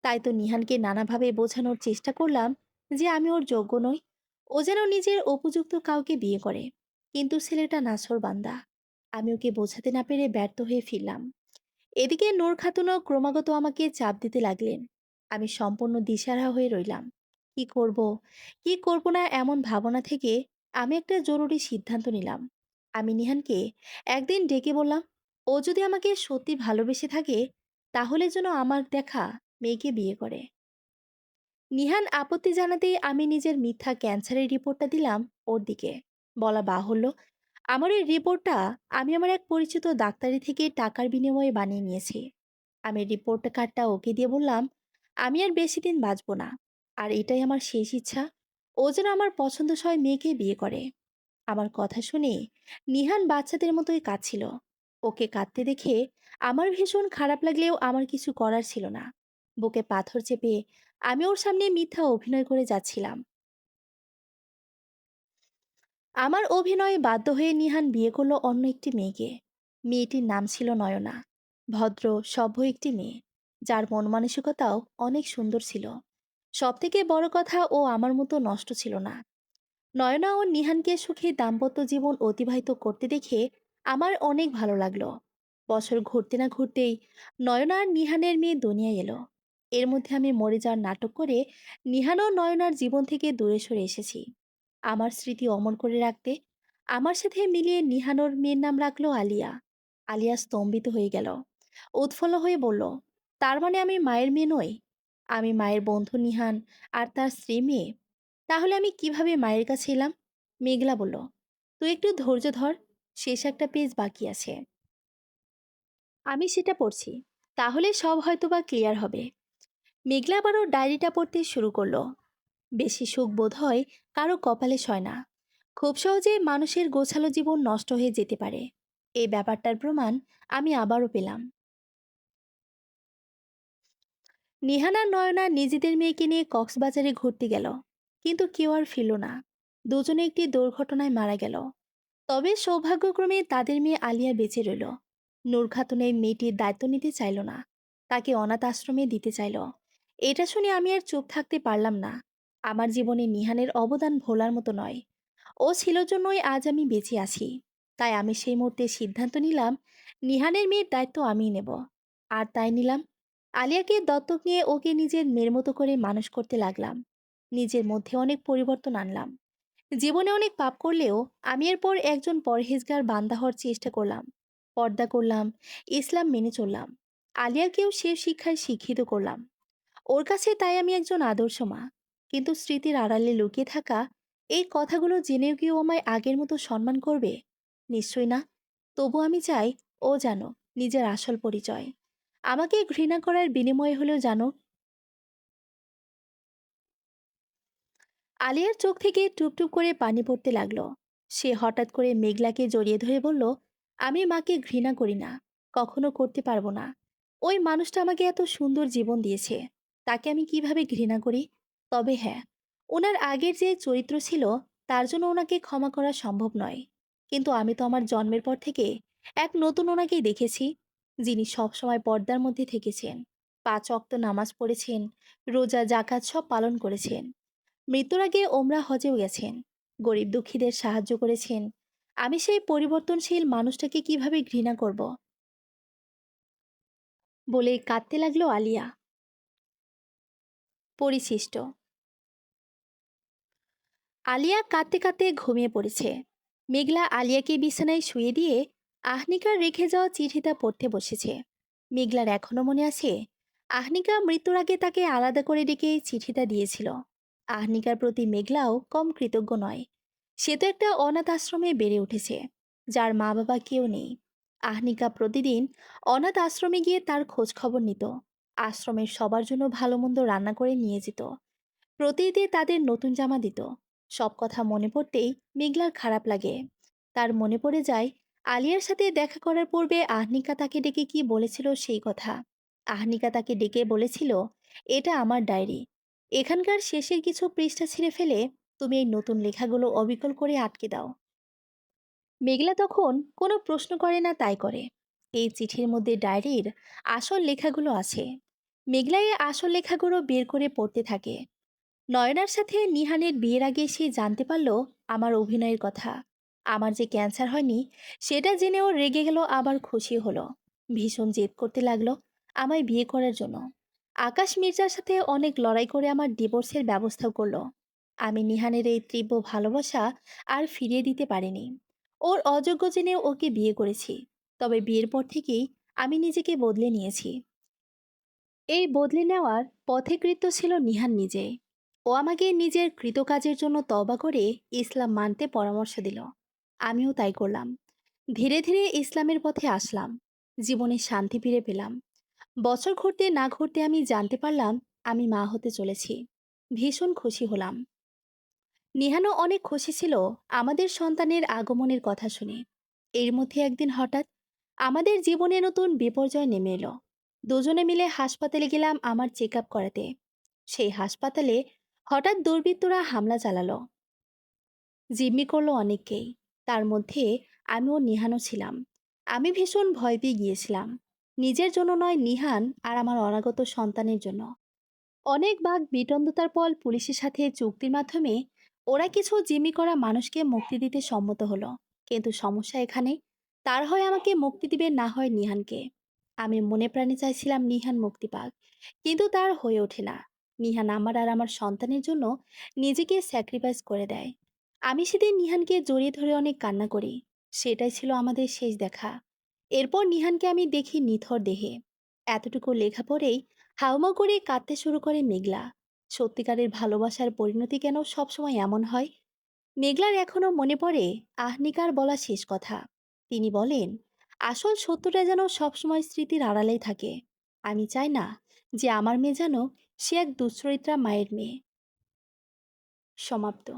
তাই তো নিহানকে নানাভাবে বোঝানোর চেষ্টা করলাম যে আমি ওর যোগ্য নই। ও যেন নিজের উপযুক্ত কাউকে বিয়ে করে। কিন্তু ছেলেটা নাছোড়বান্দা। আমি ওকে বোঝাতে না পেরে ব্যর্থ হয়ে ফিরলাম। এদিকে নূর খাতুনও ক্রমাগত আমাকে চাপ দিতে লাগলেন। আমি সম্পূর্ণ দিশাহারা হয়ে রইলাম। কি করব, কি করব না এমন ভাবনা থেকে আমি একটা জরুরি সিদ্ধান্ত নিলাম। আমি নিহানকে একদিন ডেকে বললাম, ও যদি আমাকে সত্যি ভালোবেসে থাকে তাহলে যেন আমার দেখা মেয়েকে বিয়ে করে। নিহান আপত্তি জানাতেই আমি নিজের মিথ্যা ক্যান্সারের রিপোর্টটা দিলাম ওর দিকে। বলা বাহুল্য, আমার এই রিপোর্টটা আমি আমার এক পরিচিত ডাক্তারি থেকে টাকার বিনিময়ে বানিয়ে নিয়েছি। আমি রিপোর্ট কার্ডটা ওকে দিয়ে বললাম, আমি আর বেশি দিন বাঁচবো না। আর এটাই আমার শেষ ইচ্ছা, ও যেন আমার পছন্দসই মেয়েকে বিয়ে করে। আমার কথা শুনে নিহান বাচ্চাদের মতোই কাঁদছিল। ওকে কাঁদতে দেখে আমার ভীষণ খারাপ লাগলেও আমার কিছু করার ছিল না। বুকে পাথর চেপে আমি ওর সামনে মিথ্যা অভিনয় করে যাচ্ছিলাম। আমার অভিনয়ে বাধ্য হয়ে নিহান বিয়ে করলো অন্য একটি মেয়েকে। মেয়েটির নাম ছিল নয়না। ভদ্র, সভ্য একটি মেয়ে, যার মন মানসিকতাও অনেক সুন্দর ছিল। সব থেকে বড় কথা, ও আমার মতো নষ্ট ছিল না। নয়না ও নিহানকে সুখে দাম্পত্য জীবন অতিবাহিত করতে দেখে আমার অনেক ভালো লাগলো। বছর ঘুরতে না ঘুরতেই নয়না আর নিহানের মেয়ে দুনিয়ায় এলো। এর মধ্যে আমি মরে যাওয়ার নাটক করে নিহান ও নয়নার জীবন থেকে দূরে সরে এসেছি। আমার স্মৃতি অমর করে রাখতে আমার সাথে মিলিয়ে নিহানোর মেয়ের নাম রাখলো আলিয়া। আলিয়া স্তম্ভিত হয়ে গেল। উৎফুল্ল হয়ে বলল, তার মানে আমি মায়ের মেয়ে নই? আমি মায়ের বন্ধু নিহান আর তার স্ত্রী মেয়ে। তাহলে আমি কিভাবে মায়ের কাছে এলাম? মেঘলা বলল, তুই একটু ধৈর্য ধর, শেষ একটা পেজ বাকি আছে। আমি সেটা পড়ছি, তাহলে সব হয়তোবা ক্লিয়ার হবে। মেঘলা আবারও ডায়েরিটা পড়তে শুরু করলো। বেশি সুখ বোধ হয় কারো কপালে সয় না। খুব সহজে মানুষের গোছালো জীবন নষ্ট হয়ে যেতে পারে। এই ব্যাপারটার প্রমাণ আমি আবারও পেলাম। নিহান আর নয়না নিজেদের মেয়েকে নিয়ে কক্সবাজারে ঘুরতে গেল, কিন্তু কেউ আর ফিরল না। দুজনে একটি দুর্ঘটনায় মারা গেল। তবে সৌভাগ্যক্রমে তাদের মেয়ে আলিয়া বেঁচে রইল। নূর খাতুন এই মেয়েটির দায়িত্ব নিতে চাইল না, তাকে অনাথ আশ্রমে দিতে চাইল। এটা শুনে আমি আর চুপ থাকতে পারলাম না। আমার জীবনে নিহানের অবদান ভোলার মতো নয়। ও ছিল জন্যই আজ আমি বেঁচে আছি। তাই আমি সেই মুহূর্তে সিদ্ধান্ত নিলাম নিহানের মেয়ের দায়িত্ব আমিই নেব। আর তাই নিলাম। আলিয়াকে দত্তক নিয়ে ওকে নিজের মেয়ের মতো করে মানুষ করতে লাগলাম। নিজের মধ্যে অনেক পরিবর্তন আনলাম। জীবনে অনেক পাপ করলেও আমি এরপর একজন পরহেজগার বান্দা হওয়ার চেষ্টা করলাম। পর্দা করলাম, ইসলাম মেনে চললাম। আলিয়াকেও সে শিক্ষায় শিক্ষিত করলাম। ওর কাছে তাই আমি একজন আদর্শ মা। কিন্তু স্মৃতির আড়ালে লুকিয়ে থাকা এই কথাগুলো জেনেও কি ও আমায় আগের মতো সম্মান করবে? নিশ্চয়ই না। তবু আমি চাই ও জানো নিজের আসল পরিচয়। আমাকে ঘৃণা করার বিনিময়ে হলেও জানো। আলিয়ার চোখ থেকে টুপটুপ করে পানি পড়তে লাগলো। সে হঠাৎ করে মেঘলাকে জড়িয়ে ধরে বলল, আমি মাকে ঘৃণা করি না, কখনো করতে পারবো না। ওই মানুষটা আমাকে এত সুন্দর জীবন দিয়েছে, তাকে আমি কিভাবে ঘৃণা করি? তবে হ্যাঁ, ওনার আগের যে চরিত্র ছিল তার জন্য ওনাকে ক্ষমা করা সম্ভব নয়। কিন্তু আমি তো আমার জন্মের পর থেকে এক নতুন ওনাকেই দেখেছি, যিনি সবসময় পর্দার মধ্যে থেকেছেন, 5 ওয়াক্ত নামাজ পড়েছেন, রোজা জাকাত সব পালন করেছেন, মৃত্যুর আগে ওমরা হজেও গেছেন, গরিব দুঃখীদের সাহায্য করেছেন। আমি সেই পরিবর্তনশীল মানুষটাকে কিভাবে ঘৃণা করব? বলে কাঁদতে লাগলো আলিয়া। পরিশিষ্ট। আলিয়া কাঁদতে কাঁদতে ঘুমিয়ে পড়েছে। মেঘলা আলিয়াকে বিছানায় শুয়ে দিয়ে আহনিকার রেখে যাওয়া চিঠিটা পড়তে বসেছে। মেঘলার এখনো মনে আছে, আহনিকা মৃত্যুর আগে তাকে আলাদা করে ডেকে এই চিঠিটা দিয়েছিল। আহনিকার প্রতি মেঘলাও কম কৃতজ্ঞ নয়। সে তো একটা অনাথ আশ্রমে বেড়ে উঠেছে, যার মা বাবা কেউ নেই। আহনিকা প্রতিদিন অনাথ আশ্রমে গিয়ে তার খোঁজ খবর নিত, আশ্রমের সবার জন্য ভালো মন্দ রান্না করে নিয়ে যেত, প্রতিদিন তাদের নতুন জামা দিত। সব কথা মনে পড়তেই মেঘলার খারাপ লাগে। তার মনে পড়ে যায় আলিয়ার সাথে দেখা করার পূর্বে আহনিকা তাকে ডেকে কি বলেছিল সেই কথা। আহনিকা তাকে ডেকে বলেছিল, এটা আমার ডায়েরি, এখানকার শেষের কিছু পৃষ্ঠা ছিঁড়ে ফেলে তুমি এই নতুন লেখাগুলো অবিকল করে আটকে দাও। মেঘলা তখন কোনো প্রশ্ন করে না, তাই করে। এই চিঠির মধ্যে ডায়েরির আসল লেখাগুলো আছে। মেঘলা এই আসল লেখাগুলো বের করে পড়তে থাকে। নয়নার সাথে নিহানের বিয়ের আগে সে জানতে পারল আমার অভিনয়ের কথা। আমার যে ক্যান্সার হয়নি সেটা জেনেও রেগে গেল, আবার খুশি হলো। ভীষণ জেদ করতে লাগলো আমায় বিয়ে করার জন্য। আকাশ মির্জার সাথে অনেক লড়াই করে আমার ডিভোর্সের ব্যবস্থা করলো। আমি নিহানের এই তীব্র ভালোবাসা আর ফিরিয়ে দিতে পারিনি। ওর অযোগ্য জেনে ওকে বিয়ে করেছি। তবে বিয়ের পর থেকেই আমি নিজেকে বদলে নিয়েছি। এই বদলে নেওয়ার পথিকৃৎ ছিল নিহান নিজে। ও আমাকে নিজের কৃতকাজের জন্য তওবা করে ইসলাম মানতে পরামর্শ দিল। আমিও তাই করলাম। ধীরে ধীরে ইসলামের পথে আসলাম। জীবনে শান্তি ফিরে পেলাম। বছর ঘুরতে না ঘুরতে আমি জানতে পারলাম আমি মা হতে চলেছি। ভীষণ খুশি হলাম। নিহানও অনেক খুশি ছিল আমাদের সন্তানের আগমনের কথা শুনে। এর মধ্যে একদিন হঠাৎ আমাদের জীবনে নতুন বিপর্যয় নেমে এলো। দুজনে মিলে হাসপাতালে গেলাম আমার চেক আপ করাতে। সেই হাসপাতালে হঠাৎ দুর্বৃত্তরা হামলা চালালো, জিম্মি করলো অনেককেই। তার মধ্যে আমিও নিহানও ছিলাম। আমি ভীষণ ভয় পেয়ে গিয়েছিলাম, নিজের জন্য নয়, নিহান আর আমার অনাগত সন্তানের জন্য। অনেক বাঘ বিতণ্ডতার পর পুলিশের সাথে চুক্তির মাধ্যমে ওরা কিছু জিম্মি করা মানুষকে মুক্তি দিতে সম্মত হলো। কিন্তু সমস্যা এখানে, তার হয় আমাকে মুক্তি দিবে, না হয় নিহানকে। আমি মনে প্রাণে চাইছিলাম নিহান মুক্তি পাক, কিন্তু তার হয়ে ওঠে না। নিহান আমার আর আমার সন্তানের জন্য নিজেকে স্যাক্রিফাইস করে দেয়। আমি সেদিন নিহানকে জড়িয়ে ধরে অনেক কান্না করি। সেটাই ছিল আমাদের শেষ দেখা। এরপর নিহানকে আমি দেখি নিথর দেহে। এতটুকু লেখা পড়েই হাউমাউ করে কাঁদতে শুরু করে মেঘলা। সত্যিকারের ভালোবাসার পরিণতি কেন সবসময় এমন হয়? মেঘলার এখনো মনে পড়ে আহনিকার বলা শেষ কথা। তিনি বলেন, আসল সত্যটা যেন সবসময় স্মৃতির আড়ালেই থাকে। আমি চাই না যে আমার মেয়ে যেন সে এক দুশ্চরিত্রা মায়ের মেয়ে। সমাপ্ত।